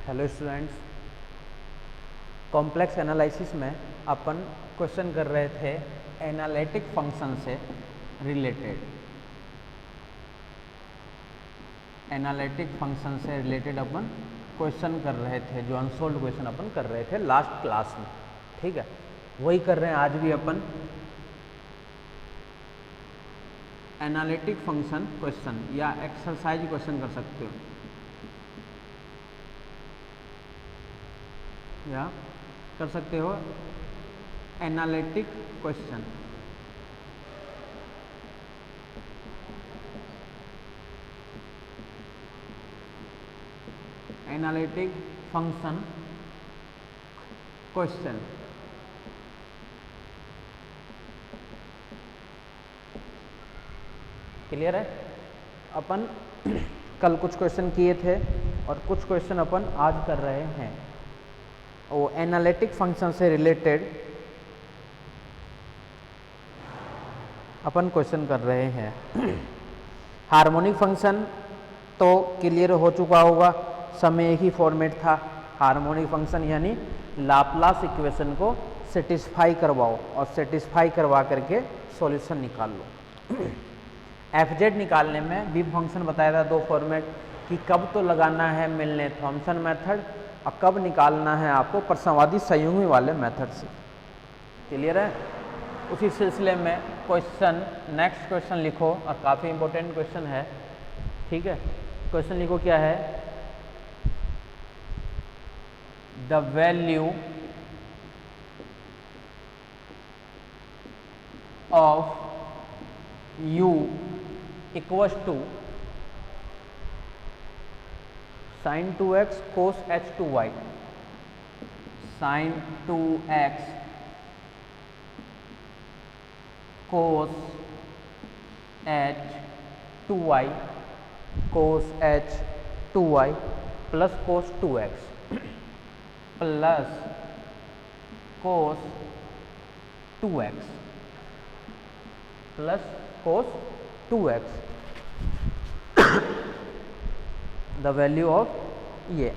Hello students, complex analysis में अपन question कर रहे थे एनालिटिक फंक्शन से रिलेटेड। एनालिटिक फंक्शन से रिलेटेड अपन क्वेश्चन कर रहे थे, जो अनसोल्व क्वेश्चन अपन कर रहे थे लास्ट क्लास में। ठीक है, वही कर रहे हैं आज भी अपन। एनालिटिक फंक्शन क्वेश्चन या एक्सरसाइज क्वेश्चन कर सकते हो या कर सकते हो analytic question. Analytic function question clear है। अपन कल कुछ क्वेश्चन किए थे और कुछ क्वेश्चन अपन आज कर रहे हैं। वो एनालिटिक फंक्शन से रिलेटेड अपन क्वेश्चन कर रहे हैं। हार्मोनिक फंक्शन तो क्लियर हो चुका होगा, सब में एक ही फॉर्मेट था। हार्मोनिक फंक्शन यानी लाप्लास इक्वेशन को सेटिस्फाई करवाओ और सेटिस्फाई करवा करके सॉल्यूशन निकाल लो। एफजेड निकालने में भी फंक्शन बताया था दो फॉर्मेट कि कब तो लगाना है मिलने थॉम्सन मेथड और कब निकालना है आपको प्रसंवादी संयुग्मी वाले मेथड से। क्लियर है। उसी सिलसिले में क्वेश्चन नेक्स्ट क्वेश्चन लिखो, और काफ़ी इंपॉर्टेंट क्वेश्चन है। ठीक है, क्वेश्चन लिखो क्या है, the value of u equals to sin 2x cos h2y, sin 2x cos h2y cos h2y plus cos 2x plus cos 2x plus cos 2x the value of ये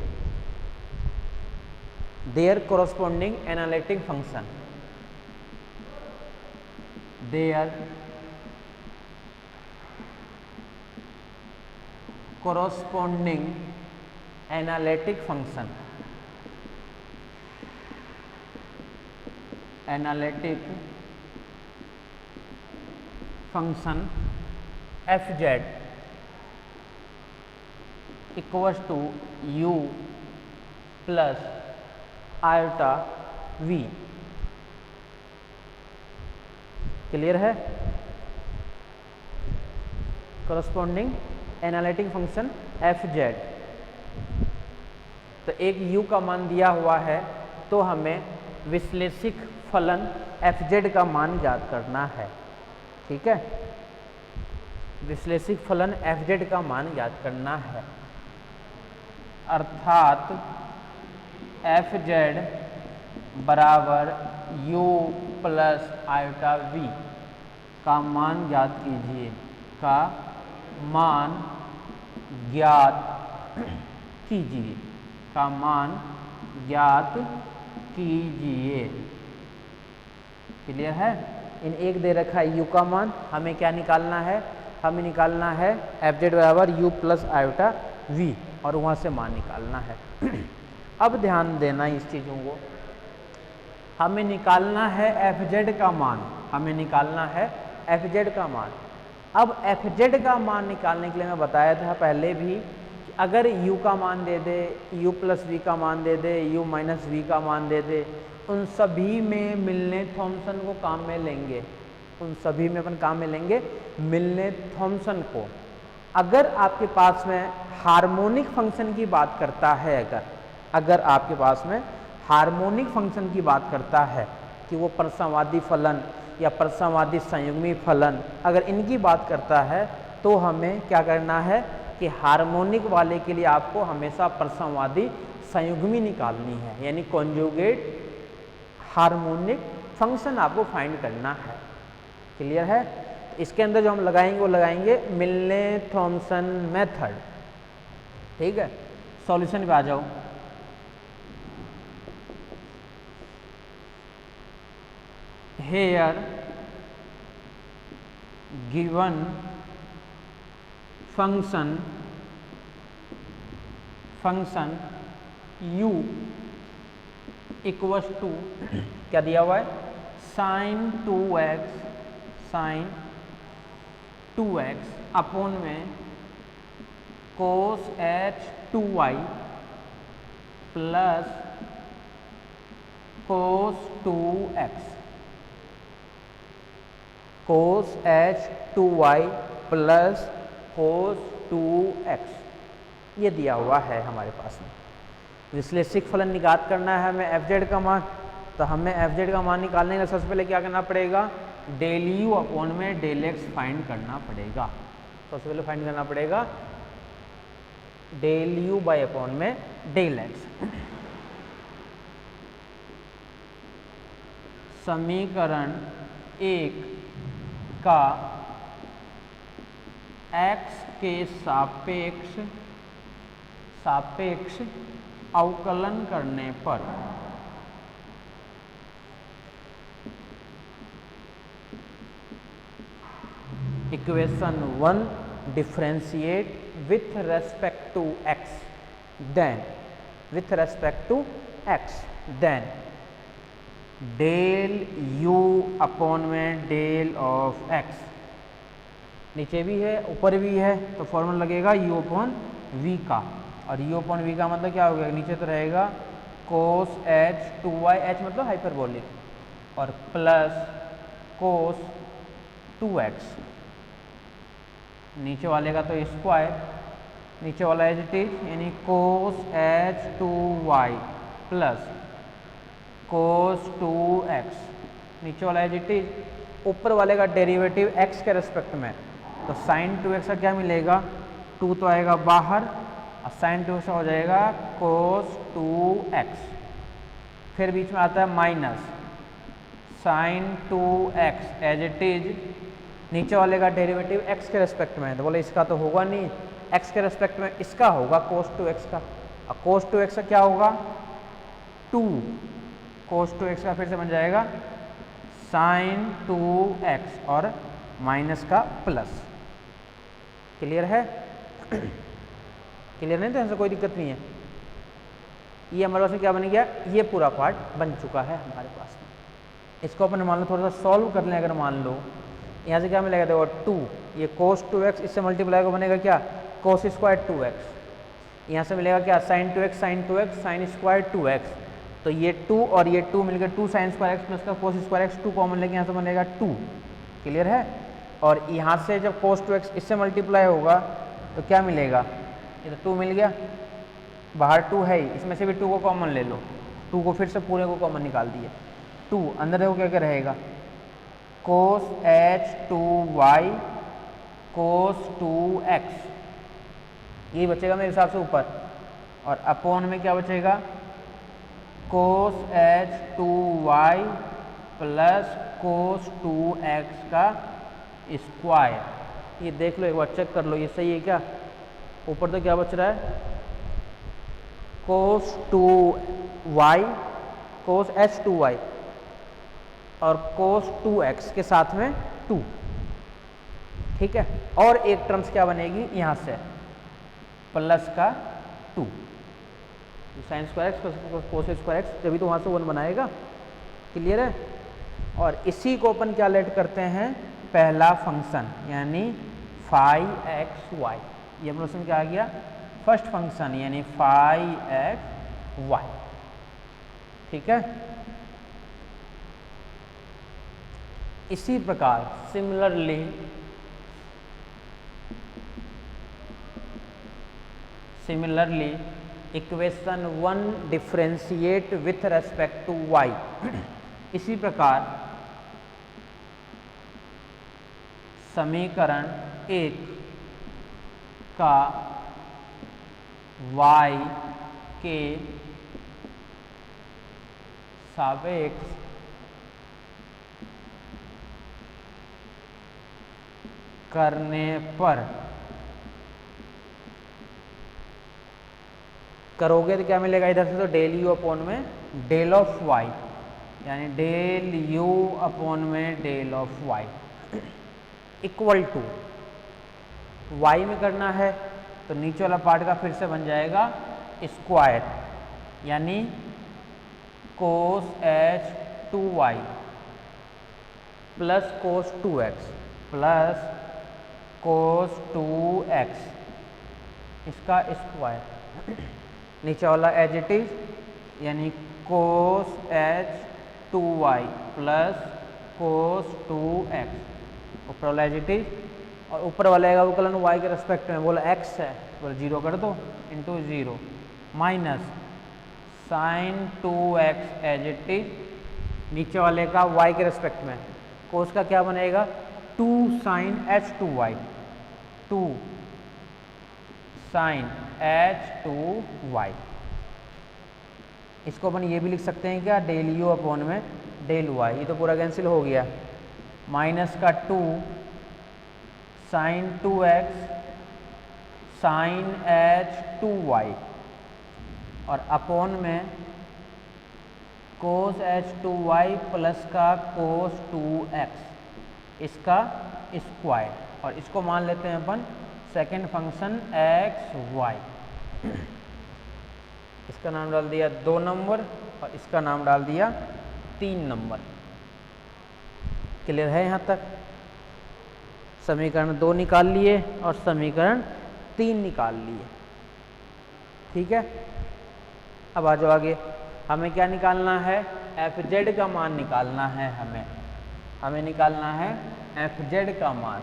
their corresponding analytic function, their corresponding analytic function, analytic function fz equals to u plus iota v। Clear है। Corresponding analytic function fz, तो एक u का मान दिया हुआ है तो हमें विश्लेषिक फलन fz का मान ज्ञात करना है। ठीक है, विश्लेषिक फलन fz का मान ज्ञात करना है, अर्थात fz बराबर u प्लस आयोटा v का मान ज्ञात कीजिए, का मान ज्ञात कीजिए, का मान ज्ञात कीजिए। क्लियर है। इन एक दे रखा है u का मान, हमें क्या निकालना है, हमें निकालना है fz बराबर u प्लस आयोटा v और वहाँ से मान निकालना है। अब ध्यान देना इस चीज़ों को, हमें निकालना है fz का मान, हमें निकालना है fz का मान। अब fz का मान निकालने के लिए मैं बताया था पहले भी कि अगर u का मान दे दे, u प्लस v का मान दे दे, u माइनस v का मान दे दे, उन सभी में मिलने थॉम्सन को काम में लेंगे, उन सभी में अपन काम में लेंगे मिलने थॉम्सन को। अगर आपके पास में हार्मोनिक फंक्शन की बात करता है, अगर आपके पास में हार्मोनिक फंक्शन की बात करता है कि वो प्रसंवादी फलन या प्रसंवादी संयुग्मी फलन, अगर इनकी बात करता है तो हमें क्या करना है कि हार्मोनिक वाले के लिए आपको हमेशा प्रसंवादी संयुग्मी निकालनी है, यानी कॉन्जुगेट हार्मोनिक फंक्शन आपको फाइंड करना है। क्लियर है। इसके अंदर जो हम लगाएंगे वो लगाएंगे मिलने थॉम्सन मेथड। ठीक है, सॉल्यूशन पे आ जाओ। Here given function u equals to क्या दिया हुआ है, साइन 2x अपॉन में कोस h2y प्लस कोस 2x, कोस h2y प्लस कोस 2x ये दिया हुआ है हमारे पास में। विश्लेषिक फलन निकात करना है हमें एफ का मान, तो हमें एफ का मान निकालने के लिए सबसे पहले क्या करना पड़ेगा, डेल यू अपॉन में डेल एक्स फाइंड करना पड़ेगा। सबसे पहले फाइंड करना पड़ेगा डेल यू बाई अपॉन में डेल एक्स। समीकरण 1 का x के सापेक्ष अवकलन करने पर equation 1 differentiate with respect to x, then del u upon में डेल ऑफ x, नीचे भी है ऊपर भी है तो फॉर्मूला लगेगा u अपॉन v का, और u अपॉन v का मतलब क्या हो गया, नीचे तो रहेगा कोस h2y, h मतलब हाइपरबोलिक, और प्लस कोस 2x, नीचे वाले का तो स्क्वायर, नीचे वाला एज इट इज, यानी कोस h2y प्लस कोस 2x, नीचे वाला एज इट इज, ऊपर वाले का डेरिवेटिव x के रेस्पेक्ट में, तो साइन 2x का क्या मिलेगा, 2 तो आएगा बाहर और साइन 2x का हो जाएगा कोस 2x, फिर बीच में आता है minus sine 2x as it is, नीचे वाले का डेरिवेटिव x के रेस्पेक्ट में है, तो बोले इसका तो होगा नहीं, x के रेस्पेक्ट में इसका होगा कोस 2x का, और कोस 2x का क्या होगा 2, कोस 2x का फिर से बन जाएगा साइन 2x और माइनस का प्लस। क्लियर है? क्लियर नहीं, तो ऐसा कोई दिक्कत नहीं है। ये हमारे पास में क्या बन गया, ये पूरा पार्ट बन चुका है हमारे पास में। इसको अपन मान लो थोड़ा सा सॉल्व कर लें, अगर मान लो यहाँ से क्या मिलेगा, देखो 2, ये कोस 2x इससे मल्टीप्लाई को बनेगा क्या, कोस स्क्वायर 2x, यहाँ से मिलेगा क्या sign 2x sine square 2x, तो ये 2 और ये 2 मिलकर 2 साइन स्क्वायर x प्लस का कोस स्क्वायर x, 2 कॉमन लेके यहाँ से बनेगा 2। क्लियर है? और यहाँ से जब कोस 2x इससे मल्टीप्लाई होगा तो क्या मिलेगा, ये तो 2 मिल गया, बाहर 2 है ही, इसमें से भी 2 को कॉमन ले लो, 2 को फिर से पूरे को कॉमन निकाल दिए, 2 अंदर देखो क्या क्या रहेगा, कोस h2y कोस 2x, ये बचेगा मेरे हिसाब से ऊपर, और अपॉन में क्या बचेगा, कोस h2y प्लस कोस 2x का स्क्वायर। ये देख लो एक बार, चेक कर लो ये सही है क्या, ऊपर तो क्या बच रहा है, कोस 2y कोस h2y और कोस 2x के साथ में 2, ठीक है, और एक टर्म्स क्या बनेगी यहाँ से प्लस का 2, sine square x cos square x, तभी तो वहाँ से 1 बनाएगा। क्लियर है? और इसी को अपन क्या लेट करते हैं, पहला फंक्शन, यानी फाई एक्स वाई, ये अपना क्या आ गया, फर्स्ट फंक्शन यानी फाई एक्स वाई। ठीक है? इसी प्रकार similarly equation 1 differentiate with respect to y। इसी प्रकार समीकरण 1 का y के सापेक्ष करने पर करोगे तो क्या मिलेगा, इधर से तो डेल यू अपॉन में डेल ऑफ वाई, यानी डेल यू अपॉन में del of y equal to y में करना है तो नीचे वाला पार्ट का फिर से बन जाएगा स्क्वायर, यानी cos h 2y plus cos 2x plus cos 2x इसका स्क्वायर, नीचे वाला एज इट इज, यानी cos h 2y plus cos 2x, ऊपर वाला एज इट इज, और ऊपर वाला आएगा अवकलन y के रेस्पेक्ट में, बोला x है बोला 0 कर दो into 0 minus sine 2x as it is, नीचे वाले का y के रेस्पेक्ट में, कोस का क्या बनेगा 2 sine h 2y, 2 sine h 2y। इसको अपन ये भी लिख सकते हैं क्या, डेल यू अपॉन में डेल y, ये तो पूरा कैंसिल हो गया, माइनस का 2 sign 2x sine h 2y और अपॉन में कोस एच 2y प्लस का कोस 2x इसका स्क्वायर, और इसको मान लेते हैं अपन सेकेंड फंक्शन एक्स वाई। इसका नाम डाल दिया 2 नंबर और इसका नाम डाल दिया 3 नंबर। क्लियर है यहाँ तक? समीकरण 2 निकाल लिए और समीकरण 3 निकाल लिए। ठीक है, अब आ जाओ आगे। हमें क्या निकालना है, एफ जेड का मान निकालना है। हमें निकालना है एफ जेड का मान।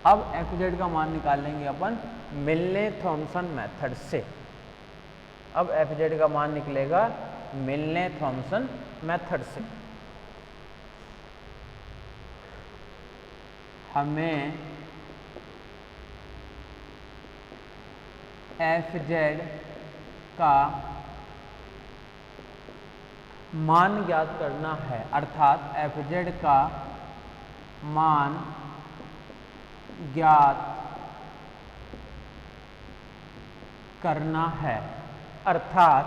अब एफ जेड का मान निकालेंगे अपन मिलने थॉमसन मेथड से। अब एफ जेड का मान निकलेगा मिलने थॉमसन मेथड से। हमें एफ जेड का मान ज्ञात करना है, अर्थात एफ जेड का मान ज्ञात करना है, अर्थात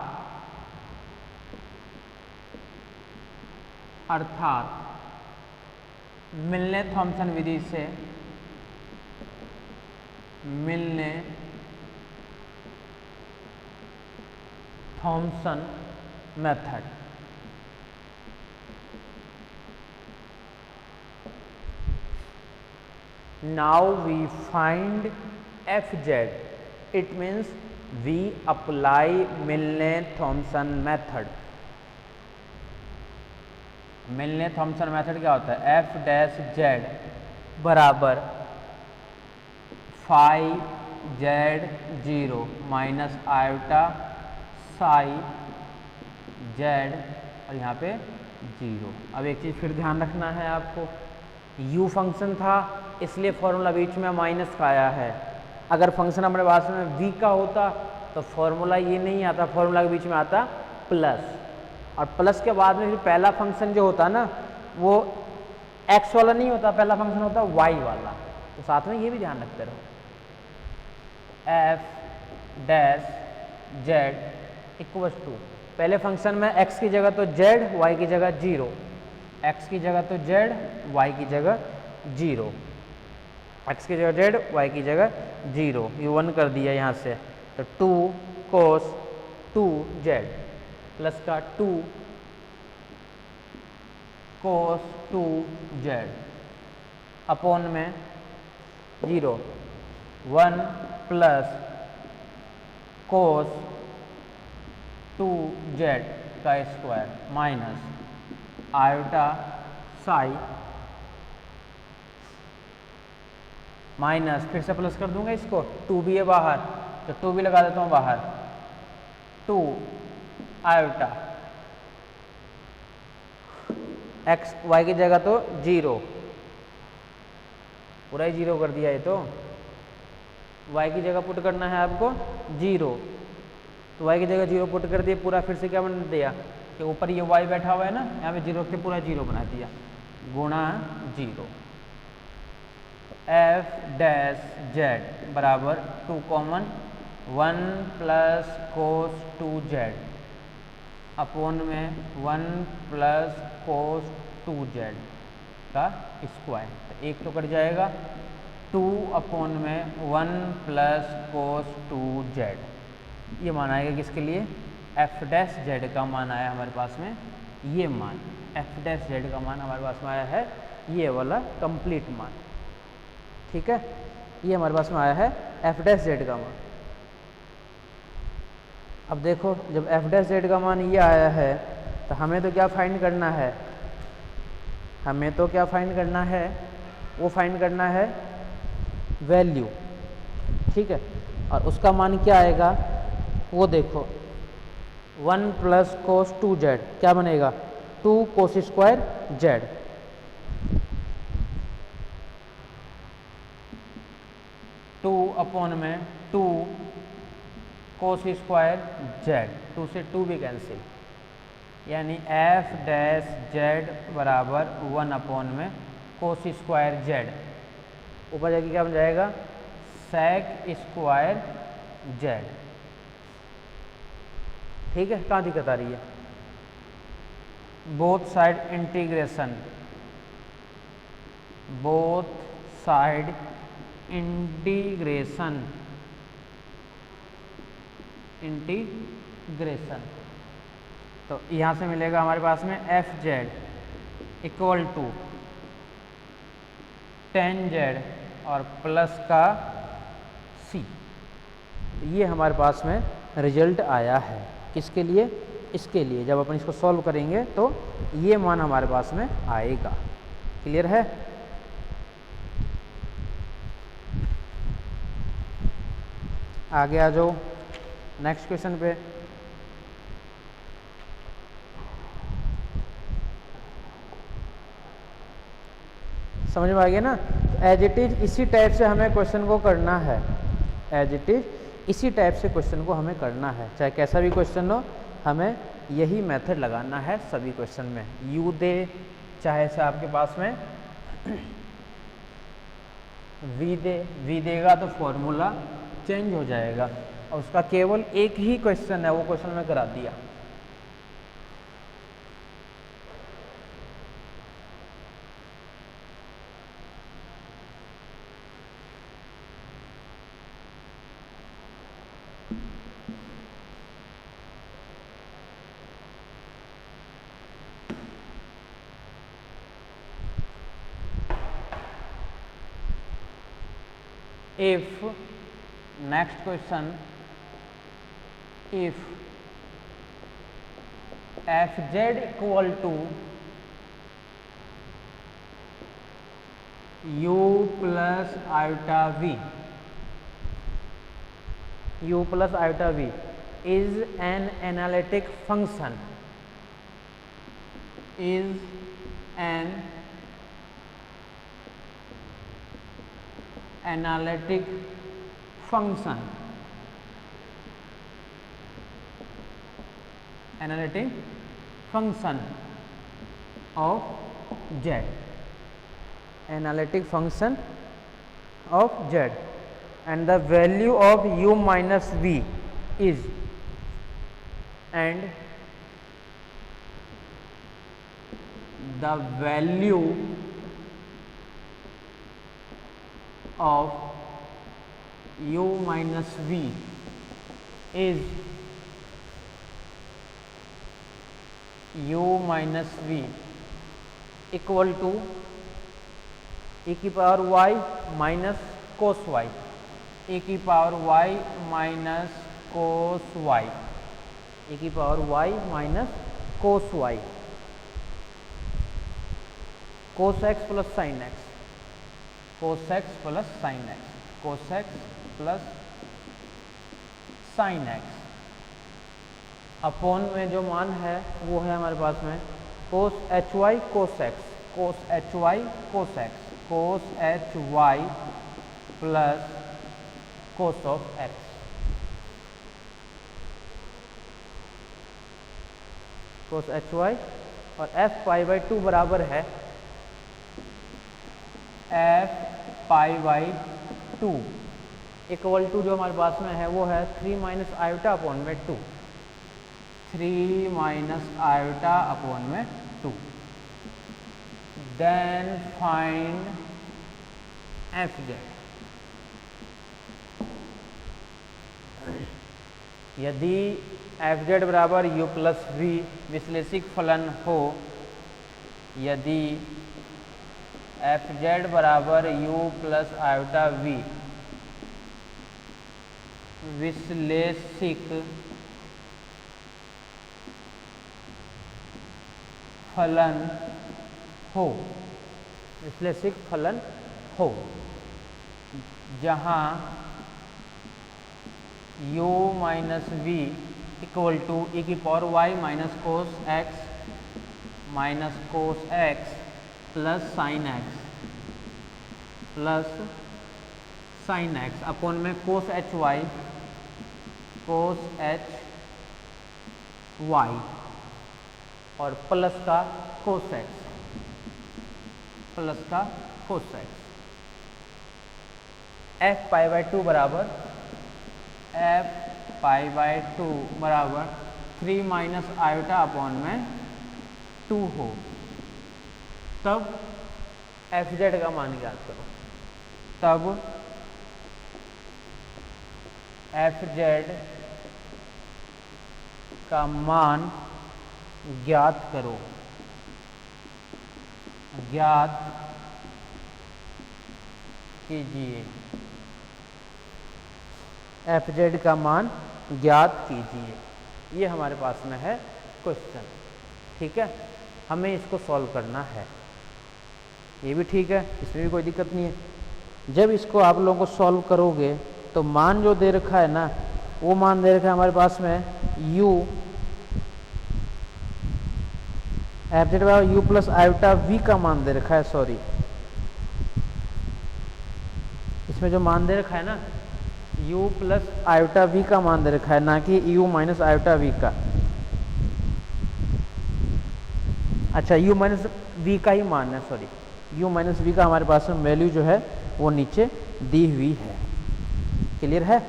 मिलने थॉमसन विधि से, मिलने Thomson method. Now we find fz. It means we apply Milne-Thomson method. Milne-Thomson method क्या होता है, f डैश z बराबर phi z0 minus iota psi z और यहाँ पे 0। अब एक चीज़ फिर ध्यान रखना है आपको, u फंक्शन था इसलिए फॉर्मूला बीच में माइनस का आया है। अगर फंक्शन हमारे पास में v का होता तो फॉर्मूला ये नहीं आता, फॉर्मूला के बीच में आता प्लस, और प्लस के बाद में फिर पहला फंक्शन जो होता ना वो x वाला नहीं होता, पहला फंक्शन होता y वाला। तो साथ में ये भी ध्यान रखते रहो, f dash z equal to, पहले फंक्शन में x की जगह तो z, y की जगह 0, x की जगह तो z, y की जगह 0, x की जगह z, y की जगह 0, ये 1 कर दिया यहाँ से, तो 2 cos 2z प्लस का 2 cos 2z अपॉन में 0, 1 प्लस cos 2z का square minus iota Sai minus, फिर से प्लस कर दूंगा इसको, 2 भी है बाहर तो 2 भी लगा देता हूँ बाहर, 2 आयोटा x y की जगह तो 0, पूरा ही 0 कर दिया है, तो y की जगह पुट करना है आपको 0, तो y की जगह 0 पुट कर दिया, पूरा फिर से क्या बना दिया कि ऊपर ये y बैठा हुआ है ना, यहाँ पे 0 के पूरा 0 बना दिया, गुणा 0। f डैश z बराबर 2 कॉमन 1 प्लस कोस 2z अपॉन में 1 प्लस कोस 2z का स्क्वायर, तो एक तो कट जाएगा, 2 अपॉन में 1 प्लस कोस 2z, ये मान आएगा किसके लिए, एफ डैश जेड का मान आया हमारे पास में, ये मान एफ डैश जेड का मान हमारे पास में आया है, ये वाला कंप्लीट मान, ठीक है, ये हमारे पास में आया है एफ डैश जेड का मान। अब देखो जब एफ डैश जेड का मान ये आया है तो हमें तो क्या फाइंड करना है, हमें तो क्या फाइंड करना है, वो फाइंड करना है वैल्यू, ठीक है, और उसका मान क्या आएगा वो देखो, 1 प्लस कोस 2z क्या बनेगा, 2 कोस स्क्वायर z, टू अपॉन में 2 कोस स्क्वायर z, 2 से 2 भी कैंसिल, यानी एफ डैश जेड बराबर 1 अपॉन में कोस स्क्वायर जेड, ऊपर जाके क्या बन जाएगा, सेक स्क्वायर जेड, ठीक है, कहाँ दिक्कत आ रही है, both side integration, both side integration, तो यहाँ से मिलेगा हमारे पास में F Z equal to ten Z और प्लस का सी, ये हमारे पास में रिजल्ट आया है, किसके लिए, इसके लिए, जब अपन इसको सॉल्व करेंगे तो ये मान हमारे पास में आएगा, क्लियर है। आगे आ जाओ नेक्स्ट क्वेश्चन पे, समझ में आ गया ना, एज इट इज इसी टाइप से हमें क्वेश्चन को करना है, एज इट इज इसी टाइप से क्वेश्चन को हमें करना है, चाहे कैसा भी क्वेश्चन हो हमें यही मेथड लगाना है सभी क्वेश्चन में, यू दे चाहे से आपके पास में वी देगा तो फॉर्मूला चेंज हो जाएगा, और उसका केवल एक ही क्वेश्चन है, वो क्वेश्चन में करा दिया। If next question, if fz equal to u plus iota v, u plus iota v is an analytic function, is an analytic function, analytic function of z, analytic function of z, and the value of u minus v is, and the value of u minus v is, u minus v equal to e की power y minus cos y, e की power y minus cos y, e की power y minus cos y, cos x plus sine x, cos x plus sine x, cos x plus sine x, upon में जो मान है वो है हमारे पास में cos H y cos x, cos H y cos x, cos H Y plus cos of x, cos H Y, और एफ पाई बाई 2 बराबर है F pi by 2 equal to जो हमारे पास में है वो है 3 माइनस आयोटा अपॉन में 2, 3 माइनस आयोटा अपॉन में 2। Then find F Z. यदि एफ जेड बराबर यू प्लस वी विश्लेषिक फलन हो, यदि एफ जेड बराबर यू प्लस आयोटा वी विश्लेषिक फलन हो, विश्लेषिक फलन हो, जहाँ u minus we equal to e की power y minus cos x plus sine x upon में कोस एच वाई और प्लस का cos x F pi by 2 बराबर 3 माइनस आयोटा अपॉन में 2 हो, तब एफ जेड का मान ज्ञात करो। तब एफ जेड का मान ज्ञात करो, ज्ञात कीजिए। एफ जेड का मान ज्ञात कीजिए, ये हमारे पास में है क्वेश्चन। ठीक है, हमें इसको सॉल्व करना है। ये भी ठीक है, इसमें भी कोई दिक्कत नहीं है। जब इसको आप लोगों को सॉल्व करोगे तो मान जो दे रखा है ना, वो मान दे रखा है हमारे पास में u एफ जेड बराबर यू प्लस आयोटा वी का मान दे रखा है। सॉरी, इसमें जो मान दे रखा है ना, u प्लस आयोटा वी का मान दे रखा है, ना कि u माइनस आयोटा वी का। अच्छा, u माइनस वी का ही मान है। सॉरी, u माइनस वी का हमारे पास में वैल्यू जो है वो नीचे दी हुई है। क्लियर है?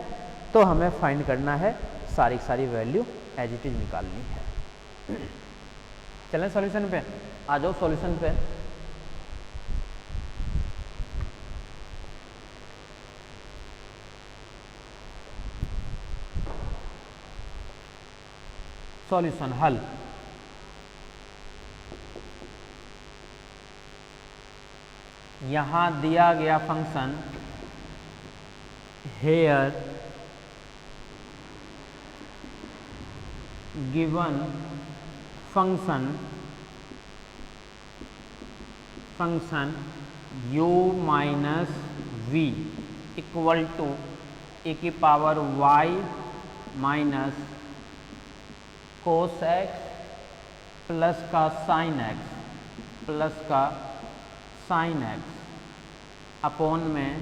तो हमें फाइंड करना है, सारी वैल्यू एज इट इज निकालनी है। चलें सॉल्यूशन पे, आ जाओ सॉल्यूशन पे। सॉल्यूशन हल। यहाँ दिया गया function here given function u minus we equal to e की power y minus cos x plus का साइन x अपॉन में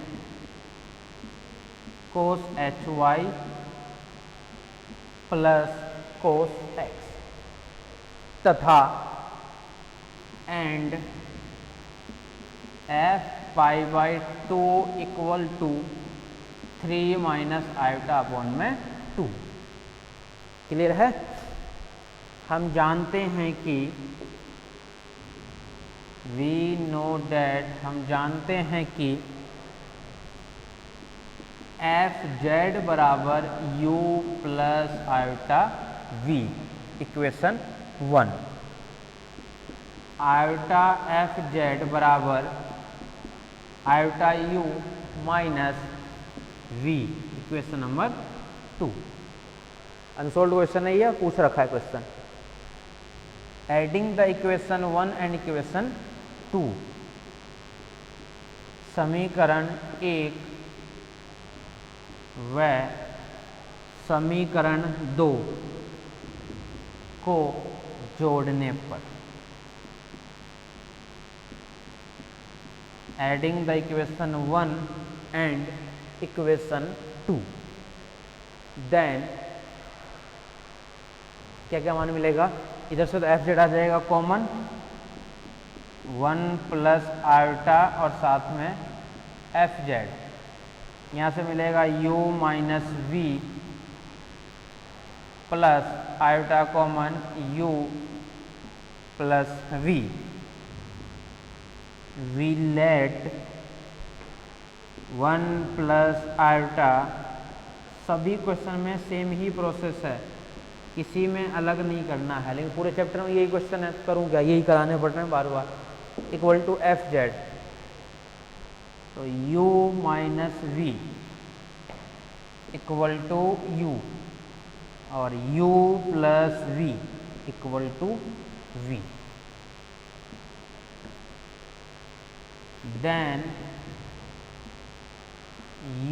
cos H Y plus cos x तथा and f pi by 2 equal to 3 minus iota upon में 2। Clear है? हम जानते हैं कि हम जानते हैं कि एफ जेड बराबर u plus iota v equation 1। Iota f Z बराबर iota u minus v equation number 2। Unsolved question है, यह पूछ रखा है question. Adding the equation 1 and equation 2, समीकरण 1 व समीकरण 2 को जोड़ने पर, adding the equation 1 and equation 2, then क्या क्या मान मिलेगा? इधर से तो एफ जेड आ जाएगा कॉमन, 1 प्लस आयोटा और साथ में एफ जेड। यहाँ से मिलेगा u minus V plus iota common u plus v। We let 1 plus iota, सभी क्वेश्चन में सेम ही प्रोसेस है, किसी में अलग नहीं करना है, लेकिन पूरे चैप्टर में यही क्वेश्चन है, करूँ क्या, यही कराने पड़ रहे हैं बार बार। इक्वल टू एफ जेड, तो u minus we equal to u और u plus v equal to v। Then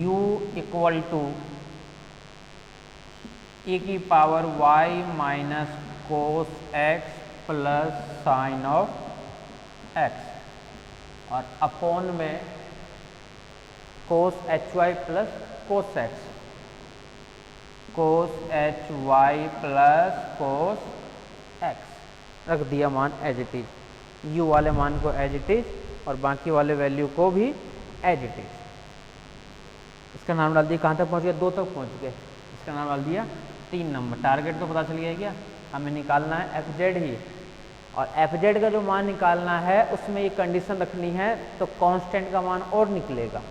u equal to e की power y minus cos x plus sine of x और अपॉन में cos H Y plus cos x, cos H Y plus cos x रख दिया मान as it is, u वाले मान को as it is और बाकी वाले वैल्यू को भी एज इट इज। इसका नाम डाल दिया, कहाँ तक पहुँच गया, 2 तक पहुँच गए। इसका नाम डाल दिया 3 नंबर। टारगेट तो पता चल गया क्या, हमें निकालना है एफ जेड ही, और एफ जेड का जो मान निकालना है उसमें ये कंडीशन रखनी है तो कांस्टेंट का मान और निकलेगा।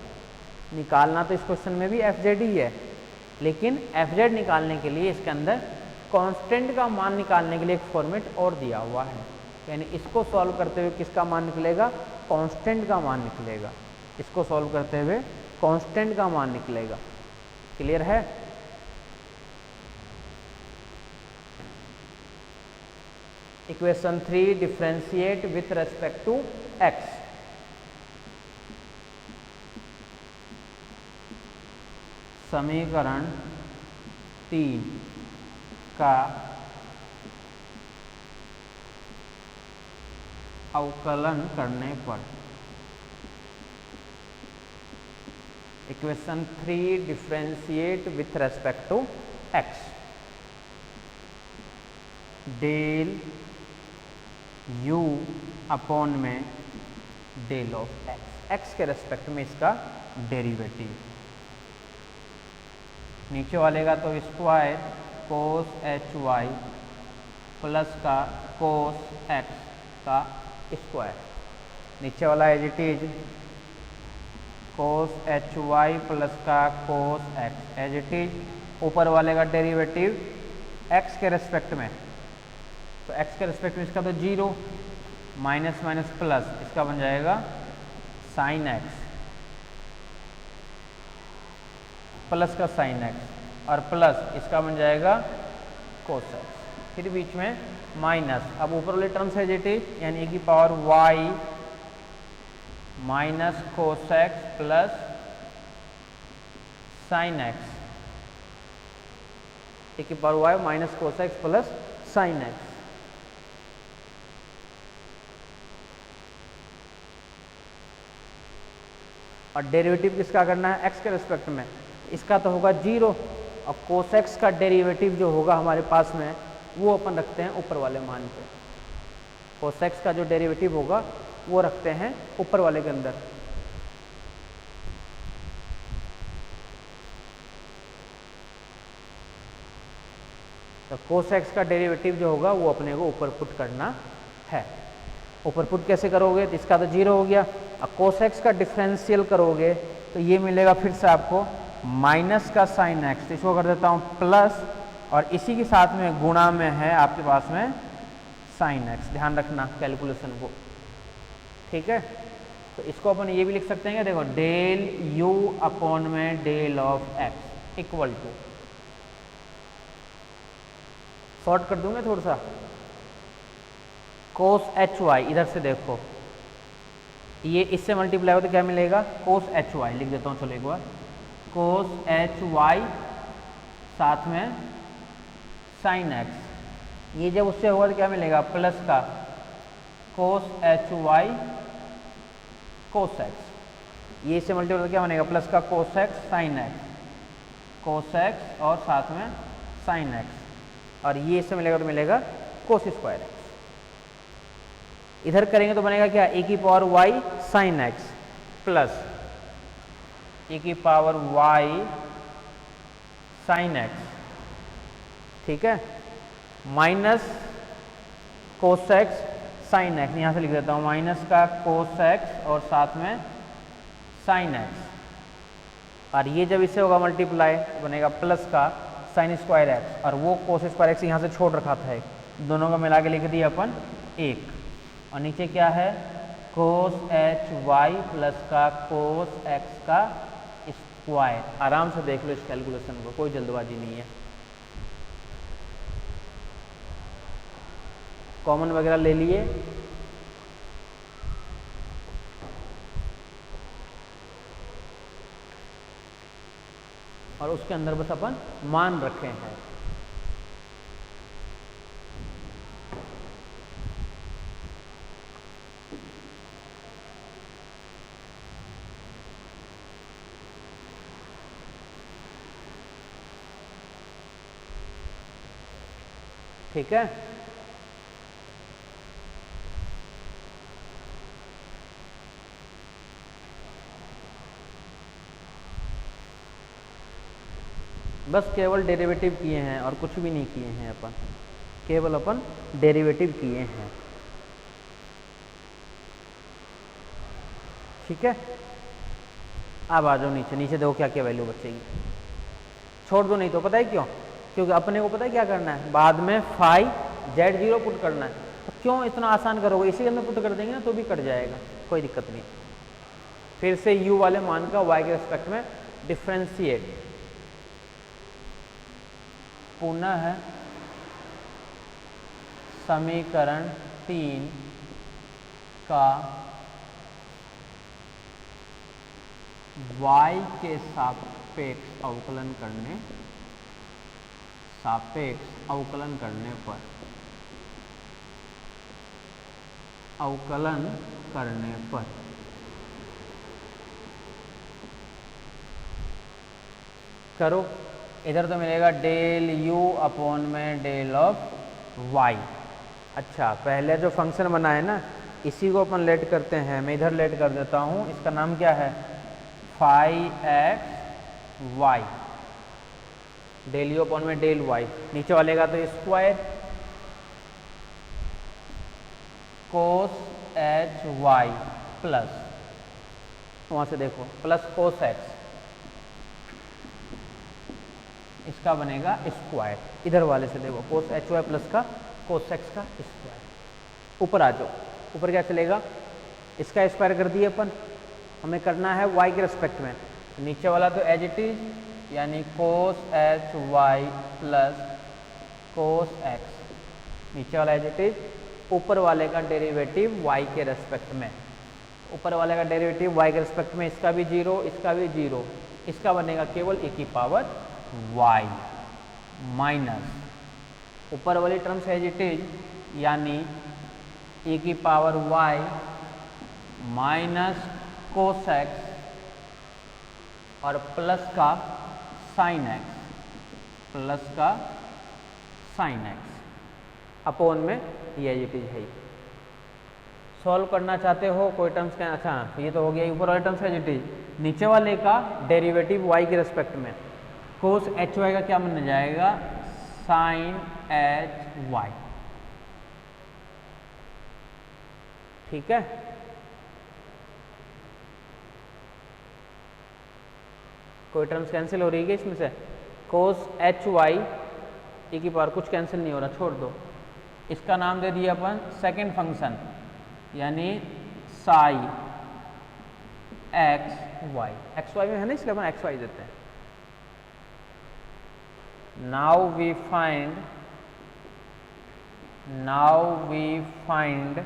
निकालना तो इस क्वेश्चन में भी एफ जेड ही है, लेकिन एफ जेड निकालने के लिए इसके अंदर कांस्टेंट का मान निकालने के लिए एक फॉर्मेट और दिया हुआ है, यानी इसको सॉल्व करते हुए किसका मान निकलेगा, कांस्टेंट का मान निकलेगा। इसको सॉल्व करते हुए कांस्टेंट का मान निकलेगा। क्लियर है। Equation 3 differentiate with respect to x. समीकरण 3 का अवकलन करने पर, equation 3 differentiate with respect to x, del u upon में डेल ऑफ एक्स, एक्स के रेस्पेक्ट में इसका डेरिवेटिव। नीचे वाले का तो square cos H Y plus का कोस एक्स का स्क्वायर, नीचे वाला as it is cos H Y plus का cos x as it is, ऊपर वाले का डेरिवेटिव एक्स के रेस्पेक्ट में, तो एक्स के रेस्पेक्ट में इसका तो 0 माइनस माइनस प्लस, इसका बन जाएगा साइन एक्स प्लस का साइन एक्स और प्लस इसका बन जाएगा कोस एक्स, फिर बीच में माइनस, अब ऊपर वाले टर्म्स है जेट यानी की power y minus cos x plus sine x, e की power y minus cos x plus sine x. और डेरिवेटिव किसका करना है, x के रिस्पेक्ट में, इसका तो होगा 0 और कोस एक्स का डेरिवेटिव जो होगा हमारे पास में वो अपन रखते हैं ऊपर वाले मान पे। कोस एक्स का जो डेरिवेटिव होगा वो रखते हैं ऊपर वाले के अंदर। तो कोस एक्स का डेरिवेटिव जो होगा वो अपने को ऊपर पुट करना है। ऊपर पुट कैसे करोगे, तो इसका तो 0 हो गया, और कोस एक्स का डिफरेंशियल करोगे तो ये मिलेगा फिर से आपको माइनस का साइन एक्स, तो इसको कर देता हूँ प्लस, और इसी के साथ में गुणा में है आपके पास में साइन एक्स। ध्यान रखना कैलकुलेशन को, ठीक है। तो इसको अपन ये भी लिख सकते हैं कि देखो डेल u अपॉन में del of X equal to, short कर दूंगा थोड़ा सा, कोस एच वाई, इधर से देखो ये इससे मल्टीप्लाई हो तो क्या मिलेगा, कोस एच वाई लिख देता हूँ, चलो एक बार, कोस एच वाई साथ में साइन एक्स, ये जब उससे होगा तो क्या मिलेगा, प्लस का कोस एच वाई कोस एक्स, ये इससे मल्टीप्लाई क्या बनेगा, प्लस का cos x sign x, cos x और साथ में साइन एक्स, और ये इससे मिलेगा तो मिलेगा कोस स्क्वायर एक्स। इधर करेंगे तो बनेगा क्या, ए की power y sine x plus e की पावर वाई साइन एक्स ठीक है, माइनस कोसेक्स साइन एक्स, यहाँ से लिख देता हूँ माइनस का कोसेक्स और साथ में साइन एक्स, और ये जब इससे होगा मल्टीप्लाई बनेगा प्लस का साइन स्क्वायर एक्स, और वो कोस स्क्वायर एक्स यहाँ से छोड़ रखा था एक, दोनों का मिला के लिख दिया अपन एक, और नीचे क्या है कोस एच वाई प्लस का कोस एक्स का स्क्वायर। आराम से देख लो इस कैलकुलेशन को, कोई जल्दबाजी नहीं है। कॉमन वगैरह ले लिए, और उसके अंदर बस अपन मान रखे हैं। ठीक है, बस केवल डेरिवेटिव किए हैं और कुछ भी नहीं किए हैं अपन, केवल अपन डेरिवेटिव किए हैं। ठीक है, अब आ जाओ नीचे, नीचे देखो क्या क्या वैल्यू बचेगी, छोड़ दो नहीं तो, पता है क्यों, क्योंकि अपने को पता है क्या करना है, बाद में फाई z0 पुट करना है, तो क्यों इतना आसान करोगे, इसी के अंदर पुट कर देंगे ना तो भी कट जाएगा, कोई दिक्कत नहीं। फिर से u वाले मान का y के रेस्पेक्ट में डिफ्रेंशिएट, पुनः समीकरण 3 का y के सापेक्ष अवकलन करने पर करो, इधर तो मिलेगा डेल u अपॉन में डेल ऑफ y। अच्छा, पहले जो फंक्शन बना है ना इसी को अपन लेट करते हैं, मैं इधर लेट कर देता हूँ, इसका नाम क्या है phi x Y, del you upon में डेल वाई, नीचे वाले का तो square cos H Y plus, वहाँ से देखो प्लस कोस एक्स, इसका बनेगा स्क्वायर, इधर वाले से देखो कोस एच वाई प्लस का कोस एक्स का स्क्वायर। ऊपर आ जाओ, ऊपर क्या चलेगा, इसका स्क्वायर कर दिए अपन, हमें करना है y के रेस्पेक्ट में, नीचे वाला तो एज इट इज, यानी cos H Y plus cos x, नीचे वाला एज इट इज, ऊपर वाले का डेरिवेटिव y के रेस्पेक्ट में, ऊपर वाले का डेरिवेटिव y के रेस्पेक्ट में, इसका भी जीरो, इसका भी जीरो, इसका बनेगा केवल e की पावर y माइनस ऊपर वाली टर्म्स एज इट इज, यानी e की power y minus cos x और प्लस का साइन एक्स, प्लस का साइन एक्स अपोन में ये एज इट इज है। सॉल्व करना चाहते हो कोई टर्म्स का, अच्छा ये तो हो गया ऊपर वाले टर्म्स एज इट इज, नीचे वाले का डेरिवेटिव y के रेस्पेक्ट में, कोस एच वाई का क्या बन जाएगा साइन एच वाई। ठीक है, कोई टर्म्स कैंसिल हो रही है इसमें से, कोस एच वाई e की पावर, कुछ कैंसिल नहीं हो रहा, छोड़ दो, इसका नाम दे दिया अपन सेकंड फंक्शन, यानी psi x y, x y में है ना इसलिए अपन एक्स वाई देते हैं। Now we find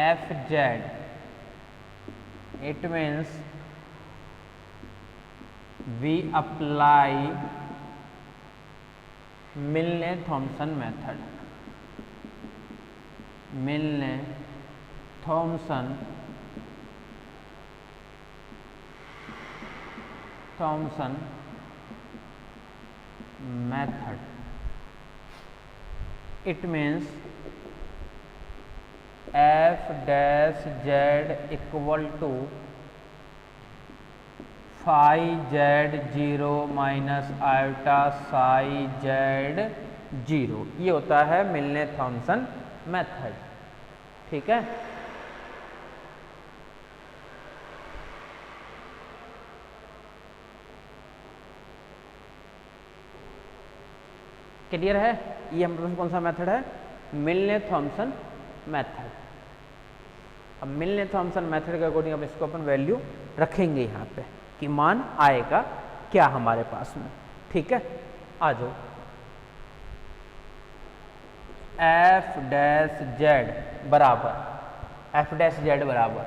F z, it means we apply Milne Thomson method, Milne Thomson method, it means f dash z equal to phi z 0 minus iota psi z 0। ये होता है मिलने थॉमसन मेथड। ठीक है, क्लियर है? ये हमारे पास कौन सा मेथड है? मिलने थॉमसन मेथड। अब मिलने थॉमसन मेथड के अकॉर्डिंग अब इसको अपन वैल्यू रखेंगे यहाँ पे कि मान आएगा क्या हमारे पास में। ठीक है, आ जाओ। एफ डैश जेड बराबर एफ डैश जेड बराबर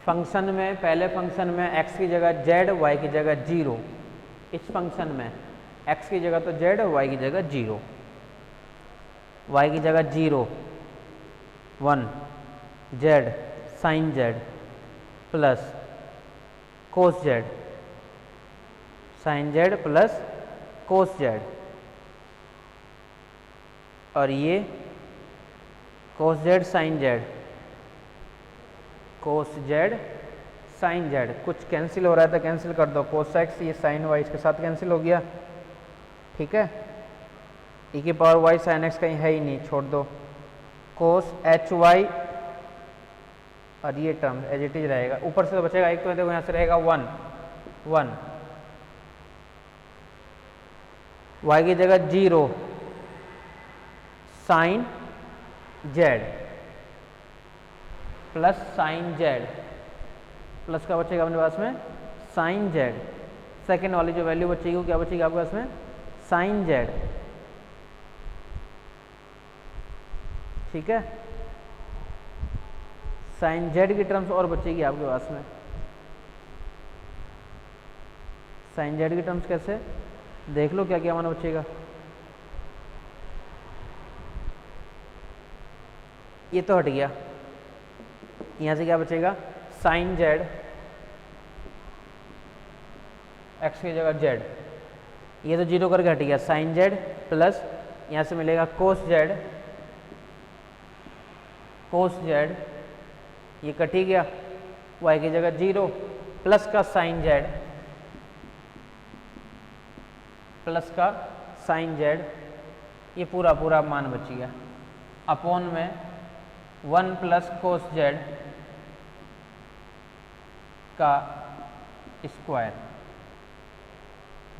फंक्शन में, पहले फंक्शन में x की जगह z, y की जगह 0। इस फंक्शन में x की जगह तो z, y की जगह 0, y की जगह 0 1 z sine z plus cos z sine z plus cos z, और ये cos z sine z, cos z sine z। कुछ कैंसिल हो रहा है तो कैंसिल कर दो, कोस x ये साइन y इसके साथ कैंसिल हो गया। ठीक है, e की पावर y साइन x कहीं है ही नहीं, छोड़ दो। कोस एच वाई, और ये टर्म एज इट इज रहेगा। ऊपर से तो बचेगा एक, तो देखो यहाँ से रहेगा 1 1, y की जगह 0 sine z plus sine z, plus का बचेगा अपने पास में साइन z। सेकेंड वाली जो वैल्यू बचेगी वो क्या बचेगी आपके पास में? Sine z। ठीक है, साइन z की टर्म्स और बचेगी आपके पास में। साइन z की टर्म्स कैसे देख लो, क्या क्या माना बचेगा। ये तो हट गया, यहाँ से क्या बचेगा? साइन z x की जगह z, ये तो 0 करके हट गया। साइन z प्लस यहाँ से मिलेगा कोस z, कोस z ये कट ही गया, y की जगह 0 प्लस का साइन z, प्लस का साइन z, ये पूरा पूरा मान बच गया। अपॉन में 1 प्लस कोस z का square,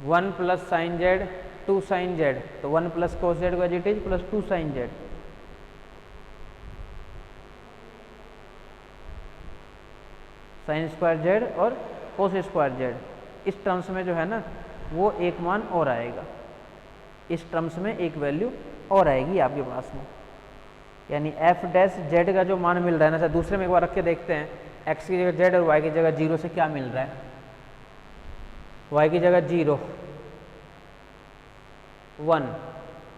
1 plus sine z 2 sine z, तो 1 प्लस कोस z को as it is plus 2 sine z। Sine square z और कोस स्क्वायर z, इस टर्म्स में जो है ना वो एक मान और आएगा, इस टर्म्स में एक वैल्यू और आएगी आपके पास में। यानी एफ डैश जेड का जो मान मिल रहा है ना, दूसरे में एक बार रख के देखते हैं। एक्स की जगह जेड और वाई की जगह 0 से क्या मिल रहा है? वाई की जगह 0 1,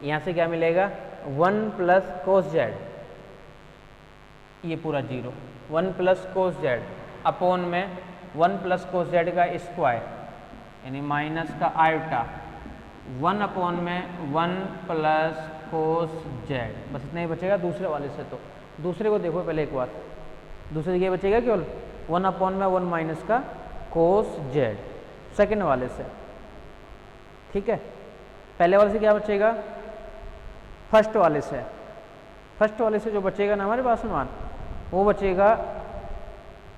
यहाँ से क्या मिलेगा? 1 प्लस कोस जेड, ये पूरा 0, 1 प्लस कोस जेड अपॉन में 1 प्लस कोस जेड का स्क्वायर, यानी माइनस का आयोटा, 1 अपॉन में 1 प्लस कोस जेड। बस इतना ही बचेगा दूसरे वाले से। तो दूसरे को देखो पहले एक बार, दूसरे ये बचेगा केवल 1 अपॉन में 1 माइनस का कोस जेड सेकेंड वाले से। ठीक है, पहले वाले से क्या बचेगा? फर्स्ट वाले से। फर्स्ट वाले से जो बचेगा ना हमारे पास में मान, वो बचेगा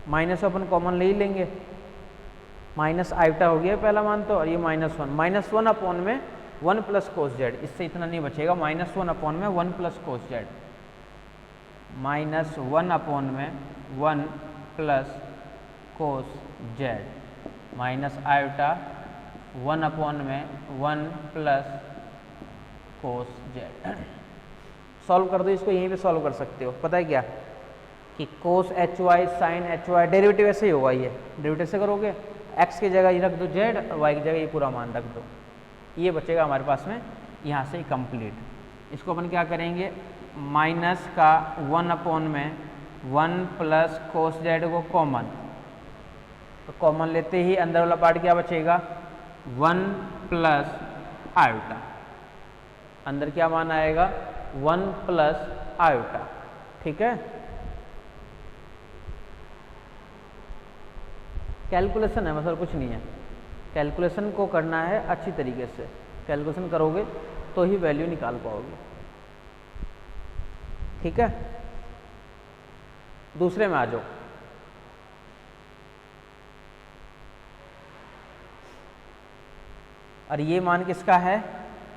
माइनस अपन कॉमन ले ही लेंगे, माइनस आइटा हो गया पहला मान तो, और ये -1 अपॉन में 1 प्लस कोस जेड। इससे इतना नहीं बचेगा, -1 अपॉन में 1 प्लस कोस जेड, -1 अपॉन में 1 प्लस कोस जेड माइनस आयोटा 1 अपॉन में 1 प्लस कोस जेड। सॉल्व कर दो इसको, यहीं पे सॉल्व कर सकते हो। पता है क्या कि cos H y sine h y derivative ऐसे ही होगा, ये डेरिवेटिव से करोगे, एक्स की जगह ये रख दो जेड और वाई की जगह ये पूरा मान रख दो, ये बचेगा हमारे पास में यहाँ से कंप्लीट। इसको अपन क्या करेंगे, माइनस का 1 अपॉन में 1 प्लस कोस जेड को कॉमन, तो कॉमन लेते ही अंदर वाला पार्ट क्या बचेगा, 1 प्लस आयोटा, अंदर क्या मान आएगा 1 प्लस आयोटा। ठीक है, कैलकुलेशन है, मतलब कुछ नहीं है। कैलकुलेशन को करना है अच्छी तरीके से, कैलकुलेशन करोगे तो ही वैल्यू निकाल पाओगे। ठीक है, दूसरे में आ जाओ। और ये मान किसका है?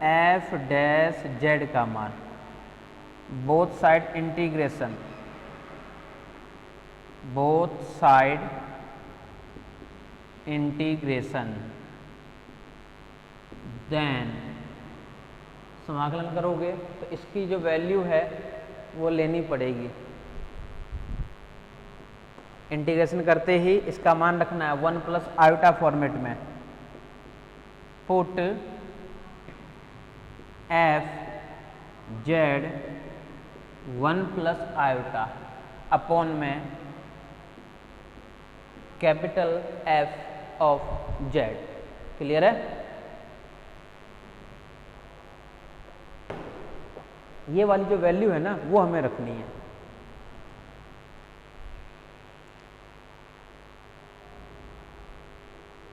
एफ डैश जेड का मान, both side integration, both side integration, then समाकलन करोगे तो इसकी जो वैल्यू है वो लेनी पड़ेगी। इंटीग्रेशन करते ही इसका मान रखना है 1 प्लस आयोटा फॉर्मेट में। Put f z 1 plus iota upon में capital F of z. Clear है? ये वाली जो वैल्यू है ना वो हमें रखनी है।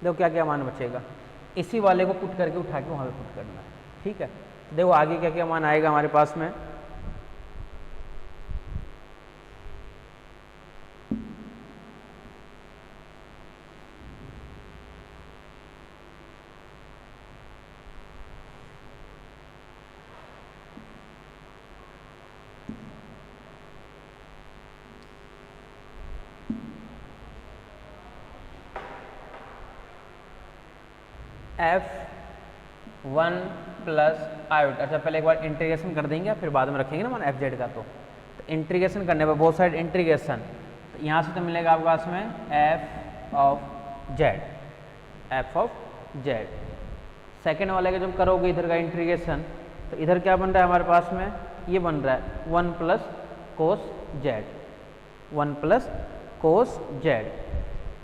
देखो क्या क्या मान बचेगा, इसी वाले को पुट करके उठा के वहां पे पुट करना है। ठीक है, देखो आगे क्या क्या मान आएगा हमारे पास में। F1 प्लस आयोटा, अच्छा पहले एक बार इंटीग्रेशन कर देंगे फिर बाद में रखेंगे ना मान एफ जेड का। तो इंटीग्रेशन करने पर बहुत साइड इंटीग्रेशन, तो यहाँ से तो मिलेगा आपके पास में F of Z, F of Z. Second वाले का जब करोगे इधर का इंटीग्रेशन तो इधर क्या बन रहा है हमारे पास में, ये बन रहा है 1 प्लस कोस जेड, 1 प्लस कोस जेड।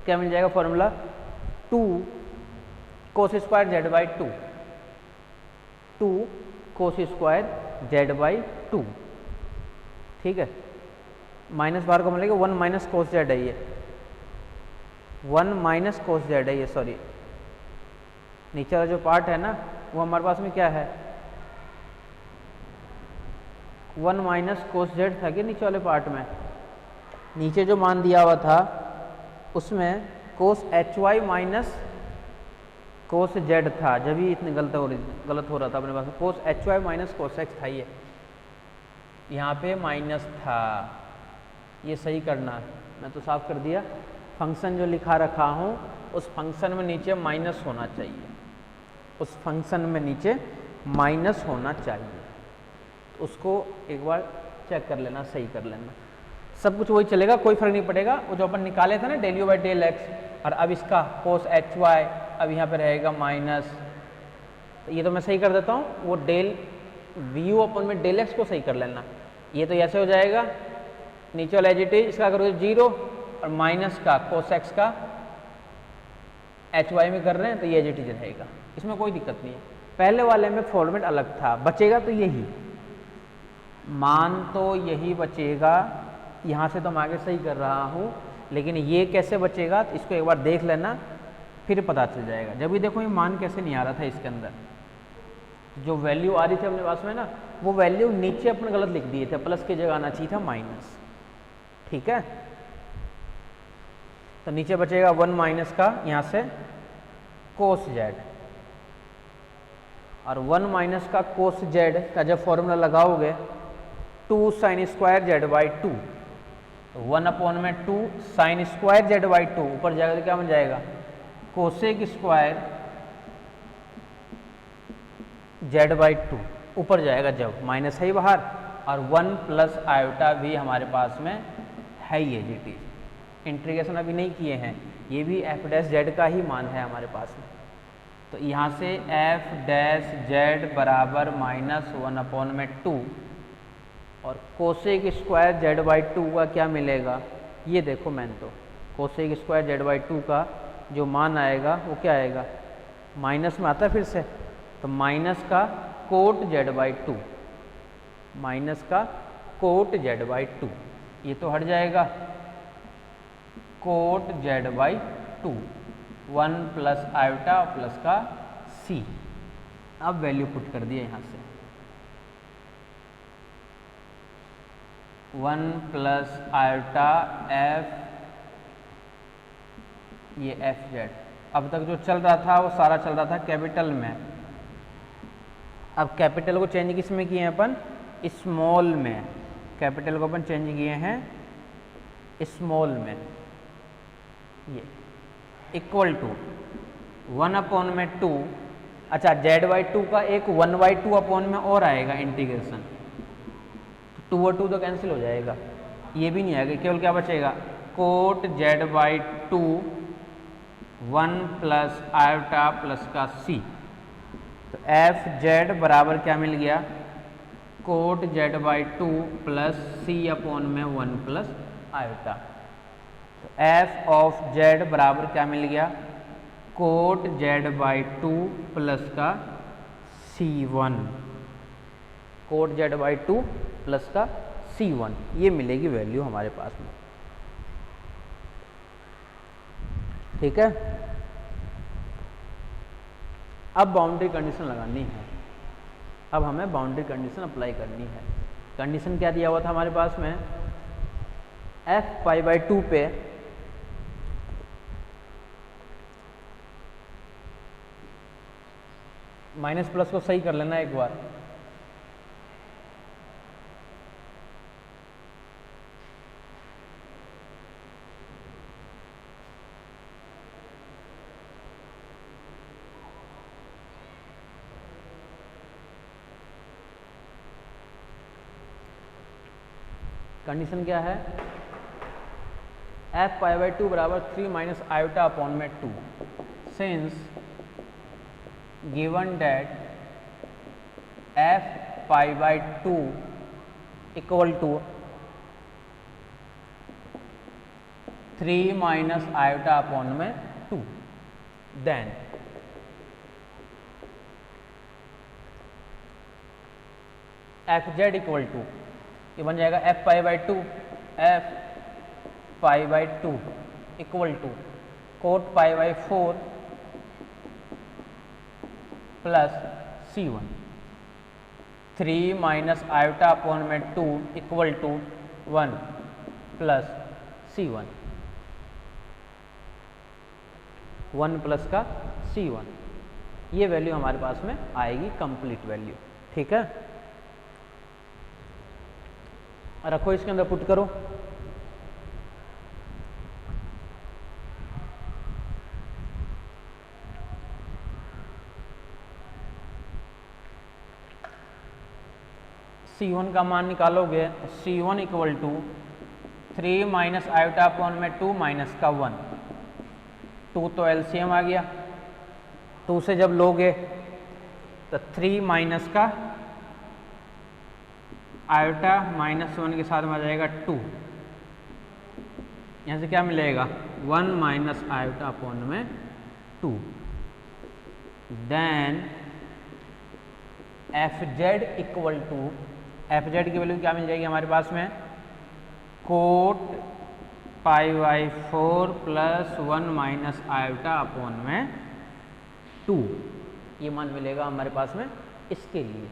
क्या मिल जाएगा formula, 2 cos square Z by 2, 2 cos square Z by 2। ठीक है, माइनस बार को मिलेगा 1 माइनस कोस जेड है, ये 1 माइनस कोस जेड है ये, सॉरी नीचे वाला जो पार्ट है ना वो हमारे पास में क्या है 1 माइनस कोस जेड था कि नीचे वाले पार्ट में, नीचे जो मान दिया हुआ था उसमें cos H Y minus cos Z था, जब ही इतनी गलत हो रहा था अपने पास। Cos H Y minus cos X था, ये यहाँ पे माइनस था, ये सही करना। मैं तो साफ कर दिया, फंक्शन जो लिखा रखा हूँ उस फंक्शन में नीचे माइनस होना चाहिए, उस फंक्शन में नीचे माइनस होना चाहिए। तो उसको एक बार चेक कर लेना, सही कर लेना, सब कुछ वही चलेगा, कोई फर्क नहीं पड़ेगा। वो जो अपन निकाले थे ना del you by del X, और अब इसका कोस एच वाई अब यहाँ पे रहेगा माइनस, तो ये तो मैं सही कर देता हूँ, वो डेल वी यू अपन में डेल एक्स को सही कर लेना। ये तो ऐसे हो जाएगा, नीचे वाला एच इसका करोगे 0 और माइनस का कोस एक्स का एच वाई में कर रहे हैं तो ये एच रहेगा, इसमें कोई दिक्कत नहीं है। पहले वाले में फॉर्मेट अलग था, बचेगा तो यही मान, तो यही बचेगा। यहाँ से तो मैं आगे सही कर रहा हूँ, लेकिन ये कैसे बचेगा तो इसको एक बार देख लेना, फिर पता चल जाएगा। जब भी देखो ये मान कैसे नहीं आ रहा था, इसके अंदर जो वैल्यू आ रही थी अपने पास में ना, वो वैल्यू नीचे अपन गलत लिख दिए थे, प्लस की जगह आना चाहिए था माइनस। ठीक है, तो नीचे बचेगा 1 माइनस का यहाँ से कोस जेड, और 1 माइनस का कोस जेड का जब फॉर्मूला लगाओगे 2 sine square Z by 2, 1 upon में 2 साइन स्क्वायर जेड बाई 2, ऊपर जाएगा तो क्या बन जाएगा कोसेक स्क्वायर जेड बाई 2, ऊपर जाएगा जब माइनस है बाहर, और 1 प्लस आयोटा भी हमारे पास में है ये जी। इंटीग्रेशन अभी नहीं किए हैं, ये भी एफ डैश जेड का ही मान है हमारे पास में। तो यहाँ से एफ डैश जेड बराबर माइनस 1 अपॉन में 2, और कोसेक स्क्वायर जेड बाई 2 का क्या मिलेगा, ये देखो मैंने तो कोसेक स्क्वायर जेड बाई 2 का जो मान आएगा वो क्या आएगा, माइनस में आता है फिर से, तो माइनस का कोट जेड बाई 2, माइनस का कोट जेड बाई 2, ये तो हट जाएगा cot z by 2, 1 plus iota plus का c। अब वैल्यू पुट कर दिया यहाँ से 1 प्लस आयोटा f, ये एफ जेड। अब तक जो चल रहा था वो सारा चल रहा था कैपिटल में, अब कैपिटल को चेंज किस में किए हैं अपन, स्मॉल में। कैपिटल को अपन चेंज किए हैं स्मॉल में। ये इक्वल टू 1/2, अच्छा z/2 का एक 1/2 अपॉन में और आएगा इंटीग्रेशन, तो 2 और 2 तो कैंसिल हो जाएगा, ये भी नहीं आएगा, केवल क्या बचेगा cot z/2 1 plus iota plus का c। तो एफ जेड बराबर क्या मिल गया, coat z/2 plus c upon में 1 प्लस आयोटा। तो एफ ऑफ जेड बराबर क्या मिल गया, कोट z/2 प्लस का c1, कोट z/2 प्लस का c1, ये मिलेगी वैल्यू हमारे पास में। ठीक है, अब बाउंड्री कंडीशन लगानी है, अब हमें बाउंड्री कंडीशन अप्लाई करनी है। कंडीशन क्या दिया हुआ था हमारे पास में, f π/2 पे माइनस प्लस को सही कर लेना एक बार, कंडीशन क्या है, f π/2 बराबर 3 माइनस आयोटा अपॉन में 2, since given that f π/2 equal to 3 minus iota upon में 2, then F Z equal to, ये बन जाएगा f π/2 equal to cot π/4 plus c1, 3 minus iota upon में 2 equal to 1 plus c1, 1 plus का c1, ये value हमारे पास में आएगी कंप्लीट वैल्यू। ठीक है, रखो इसके अंदर पुट करो, c1 का मान निकालोगे, c1 equal to 3 minus iota upon में 2 माइनस का 1, 2 तो एलसीएम आ गया, 2 से जब लोगे तो 3 माइनस का आयोटा माइनस 1 के साथ में आ जाएगा 2, यहाँ से क्या मिलेगा 1 माइनस आयोटा अपॉन में 2, then F Z equal to, F Z की वैल्यू क्या मिल जाएगी हमारे पास में, cot π/4 plus 1 minus iota upon में 2, ये मान मिलेगा हमारे पास में इसके लिए।